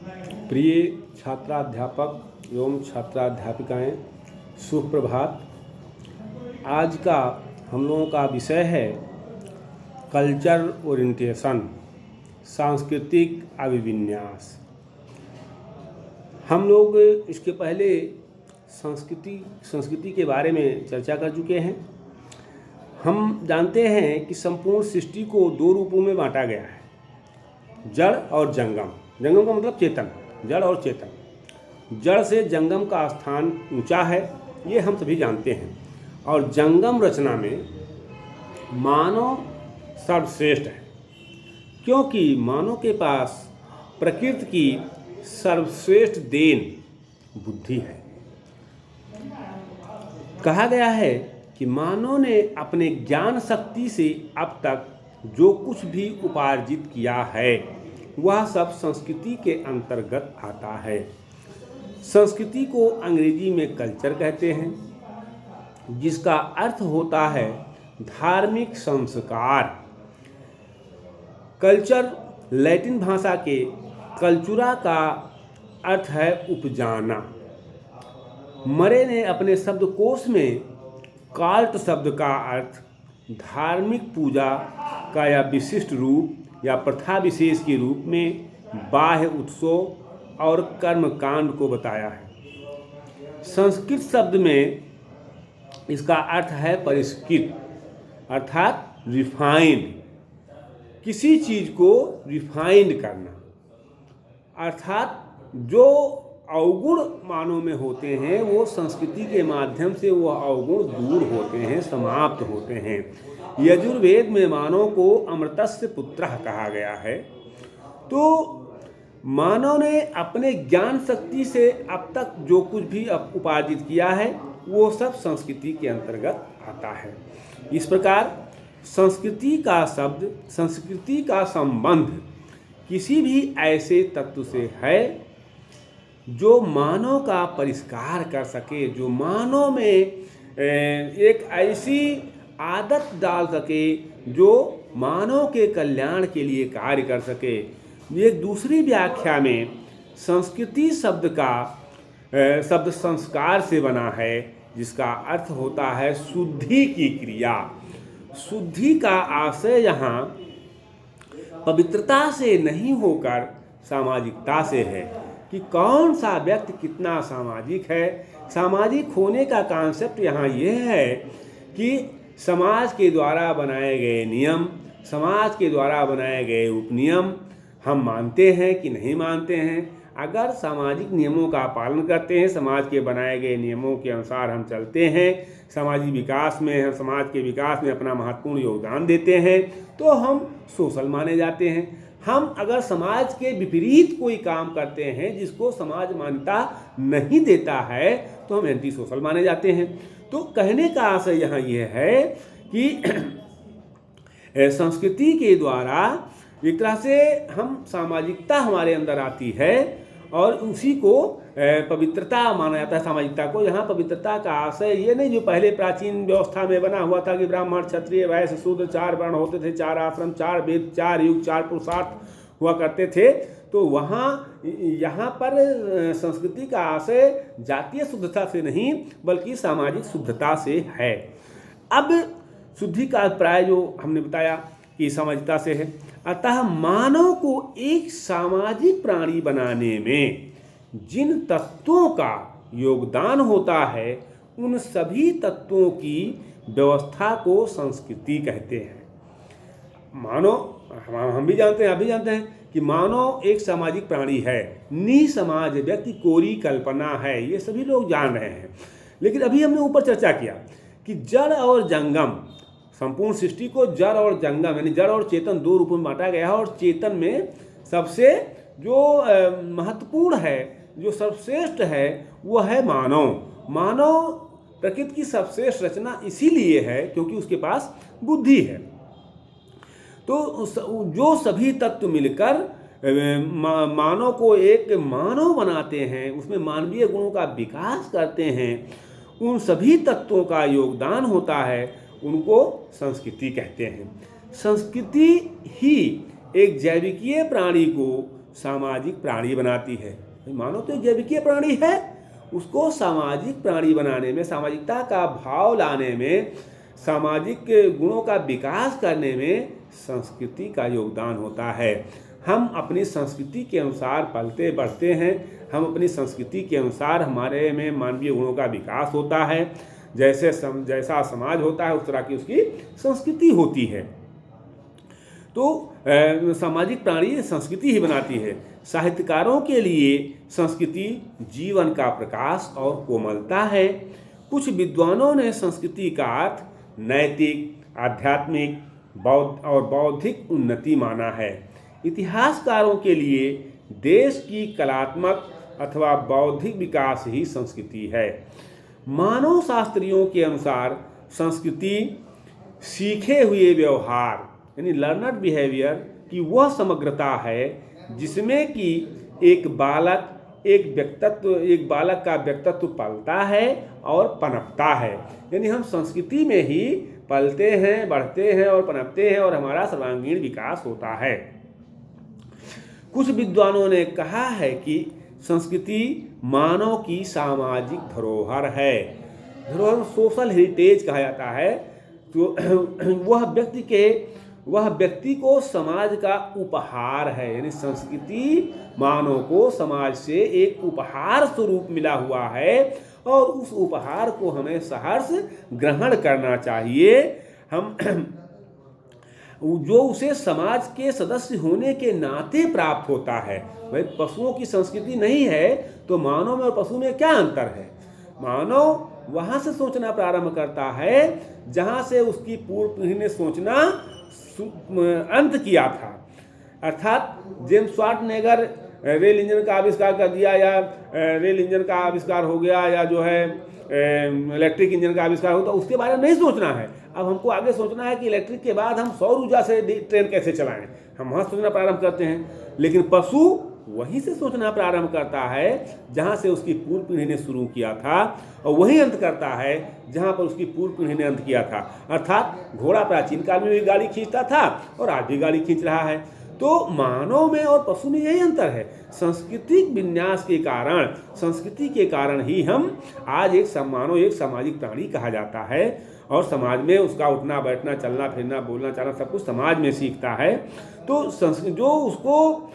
प्रिय छात्राध्यापक एवं छात्राध्यापिकाएं, सुप्रभात। आज का हम लोगों का विषय है कल्चर ओरिएंटेशन, सांस्कृतिक अभिविन्यास। हम लोग इसके पहले संस्कृति के बारे में चर्चा कर चुके हैं। हम जानते हैं कि संपूर्ण सृष्टि को दो रूपों में बांटा गया है, जड़ और जंगम। जंगम का मतलब चेतन, जड़ और चेतन। जड़ से जंगम का स्थान ऊंचा है, ये हम सभी जानते हैं। और जंगम रचना में मानव सर्वश्रेष्ठ है, क्योंकि मानव के पास प्रकृति की सर्वश्रेष्ठ देन बुद्धि है। कहा गया है कि मानव ने अपने ज्ञान शक्ति से अब तक जो कुछ भी उपार्जित किया है वह सब संस्कृति के अंतर्गत आता है। संस्कृति को अंग्रेजी में कल्चर कहते हैं, जिसका अर्थ होता है धार्मिक संस्कार। कल्चर लैटिन भाषा के कल्चुरा का अर्थ है उपजाना। मरे ने अपने शब्दकोश में काल्ट शब्द का अर्थ धार्मिक पूजा का या विशिष्ट रूप या प्रथा विशेष के रूप में बाह्य उत्सव और कर्मकांड को बताया है। संस्कृत शब्द में इसका अर्थ है परिष्कृत, अर्थात रिफाइंड। किसी चीज़ को रिफाइंड करना, अर्थात जो अवगुण मानव में होते हैं वो संस्कृति के माध्यम से वो अवगुण दूर होते हैं, समाप्त होते हैं। यजुर्वेद में मानव को अमृतस्य पुत्रः कहा गया है। तो मानव ने अपने ज्ञान शक्ति से अब तक जो कुछ भी उपार्जित किया है वो सब संस्कृति के अंतर्गत आता है। इस प्रकार संस्कृति का शब्द, संस्कृति का संबंध किसी भी ऐसे तत्व से है जो मानव का परिष्कार कर सके, जो मानव में एक ऐसी आदत डाल सके जो मानव के कल्याण के लिए कार्य कर सके। एक दूसरी व्याख्या में संस्कृति शब्द का शब्द संस्कार से बना है, जिसका अर्थ होता है शुद्धि की क्रिया। शुद्धि का आशय यहाँ पवित्रता से नहीं होकर सामाजिकता से है कि कौन सा व्यक्ति कितना सामाजिक है। सामाजिक होने का कॉन्सेप्ट यहाँ यह है कि समाज के द्वारा बनाए गए नियम, समाज के द्वारा बनाए गए उपनियम हम मानते हैं कि नहीं मानते हैं। अगर सामाजिक नियमों का पालन करते हैं, समाज के बनाए गए नियमों के अनुसार हम चलते हैं, सामाजिक विकास में, हम समाज के विकास में अपना महत्वपूर्ण योगदान देते हैं, तो हम सोशल माने जाते हैं। हम अगर समाज के विपरीत कोई काम करते हैं जिसको समाज मान्यता नहीं देता है तो हम एंटी सोशल माने जाते हैं। तो कहने का आशय यहाँ यह है कि संस्कृति के द्वारा एक तरह से हम सामाजिकता हमारे अंदर आती है और उसी को पवित्रता माना जाता है। सामाजिकता को यहाँ पवित्रता का आशय ये नहीं जो पहले प्राचीन व्यवस्था में बना हुआ था कि ब्राह्मण, क्षत्रिय, वैश्य, शूद्र 4 वर्ण होते थे, 4 आश्रम, 4 वेद, 4 युग, 4 पुरुषार्थ हुआ करते थे। तो वहाँ यहाँ पर संस्कृति का आशय जातीय शुद्धता से नहीं बल्कि सामाजिक शुद्धता से है। अब शुद्धि का प्राय जो हमने बताया कि सामाजिकता से है। अतः मानव को एक सामाजिक प्राणी बनाने में जिन तत्वों का योगदान होता है उन सभी तत्वों की व्यवस्था को संस्कृति कहते हैं। मानव, हम भी जानते हैं, आप भी जानते हैं कि मानव एक सामाजिक प्राणी है, निसमाज व्यक्ति, कोरी कल्पना है, ये सभी लोग जान रहे हैं। लेकिन अभी हमने ऊपर चर्चा किया कि जड़ और जंगम, संपूर्ण सृष्टि को जड़ और जंगम यानी जड़ और चेतन दो रूपों में बांटा गया है। और चेतन में सबसे जो महत्वपूर्ण है, जो सर्वश्रेष्ठ है, वो है मानव। मानव प्रकृति की सर्वश्रेष्ठ रचना इसीलिए है क्योंकि उसके पास बुद्धि है। तो जो सभी तत्व मिलकर मानव को एक मानव बनाते हैं, उसमें मानवीय गुणों का विकास करते हैं, उन सभी तत्वों का योगदान होता है, उनको संस्कृति कहते हैं। संस्कृति ही एक जैविकीय प्राणी को सामाजिक प्राणी बनाती है। मानव तो जैविकीय प्राणी है, उसको सामाजिक प्राणी बनाने में, सामाजिकता का भाव लाने में, सामाजिक गुणों का विकास करने में संस्कृति का योगदान होता है। हम अपनी संस्कृति के अनुसार पलते बढ़ते हैं, हम अपनी संस्कृति के अनुसार हमारे में मानवीय गुणों का विकास होता है। जैसा समाज होता है उस तरह की उसकी संस्कृति होती है। तो सामाजिक प्राणी संस्कृति ही बनाती है। साहित्यकारों के लिए संस्कृति जीवन का प्रकाश और कोमलता है। कुछ विद्वानों ने संस्कृति का अर्थ नैतिक, आध्यात्मिक, बौद्धिक उन्नति माना है। इतिहासकारों के लिए देश की कलात्मक अथवा बौद्धिक विकास ही संस्कृति है। मानव शास्त्रियों के अनुसार संस्कृति सीखे हुए व्यवहार यानी लर्नड बिहेवियर की वह समग्रता है जिसमें कि एक बालक का व्यक्तित्व पलता है और पनपता है। यानी हम संस्कृति में ही पलते हैं, बढ़ते हैं और पनपते हैं और हमारा सर्वांगीण विकास होता है। कुछ विद्वानों ने कहा है कि संस्कृति मानव की सामाजिक धरोहर है। धरोहर सोशल हेरिटेज कहा जाता है। तो वह व्यक्ति को समाज का उपहार है। यानी संस्कृति मानव को समाज से एक उपहार स्वरूप मिला हुआ है और उस उपहार को हमें सहर्ष ग्रहण करना चाहिए। हम जो उसे समाज के सदस्य होने के नाते प्राप्त होता है। भाई पशुओं की संस्कृति नहीं है तो मानव में और पशु में क्या अंतर है? मानव वहाँ से सोचना प्रारंभ करता है जहाँ से उसकी पूर्व पीढ़ी ने सोचना अंत किया था। अर्थात जेम्स वाटनेगर रेल इंजन का आविष्कार कर दिया या रेल इंजन का आविष्कार हो गया या जो है इलेक्ट्रिक इंजन का आविष्कार होता, उसके बारे में नहीं सोचना है। अब हमको आगे सोचना है कि इलेक्ट्रिक के बाद हम सौर ऊर्जा से ट्रेन कैसे चलाएं। हम वहाँ सोचना प्रारंभ करते हैं। लेकिन पशु वहीं से सोचना प्रारंभ करता है जहाँ से उसकी पूर्व पीढ़ी ने शुरू किया था और वही अंत करता है जहाँ पर उसकी पूर्व पीढ़ी ने अंत किया था। अर्थात घोड़ा प्राचीन काल में भी गाड़ी खींचता था और आज भी गाड़ी खींच रहा है। तो मानव में और पशु में यही अंतर है। सांस्कृतिक विन्यास के कारण, संस्कृति के कारण ही हम आज मानव एक सामाजिक प्राणी कहा जाता है और समाज में उसका उठना बैठना, चलना फिरना, बोलना चालना सब कुछ समाज में सीखता है। तो जो उसको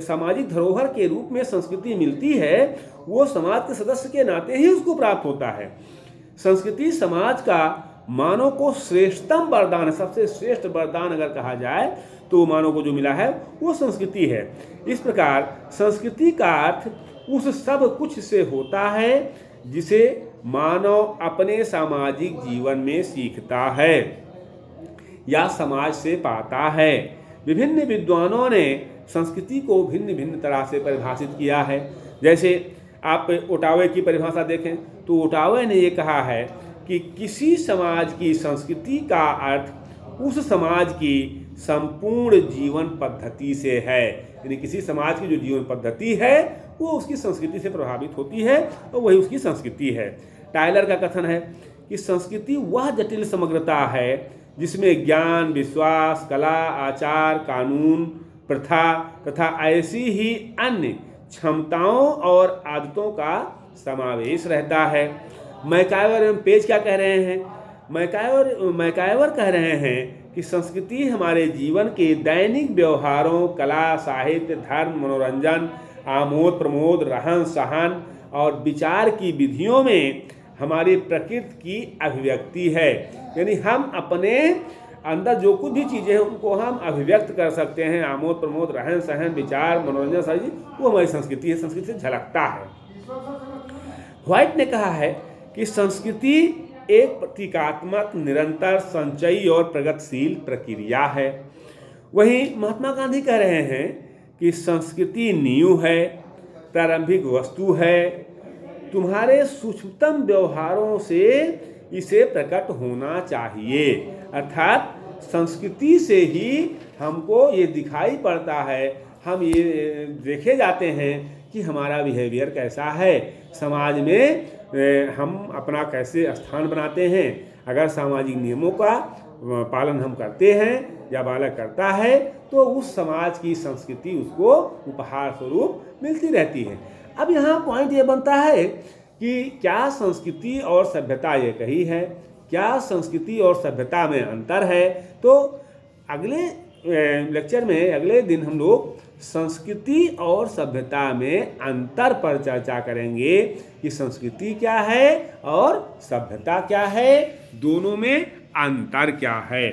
सामाजिक धरोहर के रूप में संस्कृति मिलती है वो समाज के सदस्य के नाते ही उसको प्राप्त होता है। संस्कृति समाज का मानव को श्रेष्ठतम वरदान है। सबसे श्रेष्ठ वरदान अगर कहा जाए तो मानव को जो मिला है वो संस्कृति है। इस प्रकार संस्कृति का अर्थ उस सब कुछ से होता है जिसे मानव अपने सामाजिक जीवन में सीखता है या समाज से पाता है। विभिन्न विद्वानों ने संस्कृति को भिन्न भिन्न तरह से परिभाषित किया है। जैसे आप ओटावे की परिभाषा देखें तो ओटावे ने ये कहा है कि किसी समाज की संस्कृति का अर्थ उस समाज की संपूर्ण जीवन पद्धति से है। यानी किसी समाज की जो जीवन पद्धति है वो उसकी संस्कृति से प्रभावित होती है और वही उसकी संस्कृति है। टायलर का कथन है कि संस्कृति वह जटिल समग्रता है जिसमें ज्ञान, विश्वास, कला, आचार, कानून, प्रथा तथा ऐसी ही अन्य क्षमताओं और आदतों का समावेश रहता है। मैकाइवर एवं पेज क्या कह रहे हैं? मैकाइवर कह रहे हैं कि संस्कृति हमारे जीवन के दैनिक व्यवहारों, कला, साहित्य, धर्म, मनोरंजन, आमोद प्रमोद, रहन सहन और विचार की विधियों में हमारी प्रकृति की अभिव्यक्ति है। यानी हम अपने अंदर जो कुछ भी चीज़ें हैं उनको हम अभिव्यक्त कर सकते हैं। आमोद प्रमोद, रहन सहन, विचार, मनोरंजन सारी चीज वो हमारी संस्कृति है। संस्कृति से झलकता है। व्हाइट ने कहा है कि संस्कृति एक प्रतीकात्मक, निरंतर, संचयी और प्रगतिशील प्रक्रिया है। वहीं महात्मा गांधी कह रहे हैं कि संस्कृति नींव है, प्रारंभिक वस्तु है। तुम्हारे सूक्ष्मतम व्यवहारों से इसे प्रकट होना चाहिए। अर्थात संस्कृति से ही हमको ये दिखाई पड़ता है, हम ये देखे जाते हैं कि हमारा बिहेवियर कैसा है, समाज में हम अपना कैसे स्थान बनाते हैं। अगर सामाजिक नियमों का पालन हम करते हैं या बालक करता है तो उस समाज की संस्कृति उसको उपहार स्वरूप मिलती रहती है। अब यहाँ पॉइंट ये बनता है कि क्या संस्कृति और सभ्यता एक ही है, क्या संस्कृति और सभ्यता में अंतर है। तो अगले लेक्चर में अगले दिन हम लोग संस्कृति और सभ्यता में अंतर पर चर्चा करेंगे कि संस्कृति क्या है और सभ्यता क्या है, दोनों में अंतर क्या है।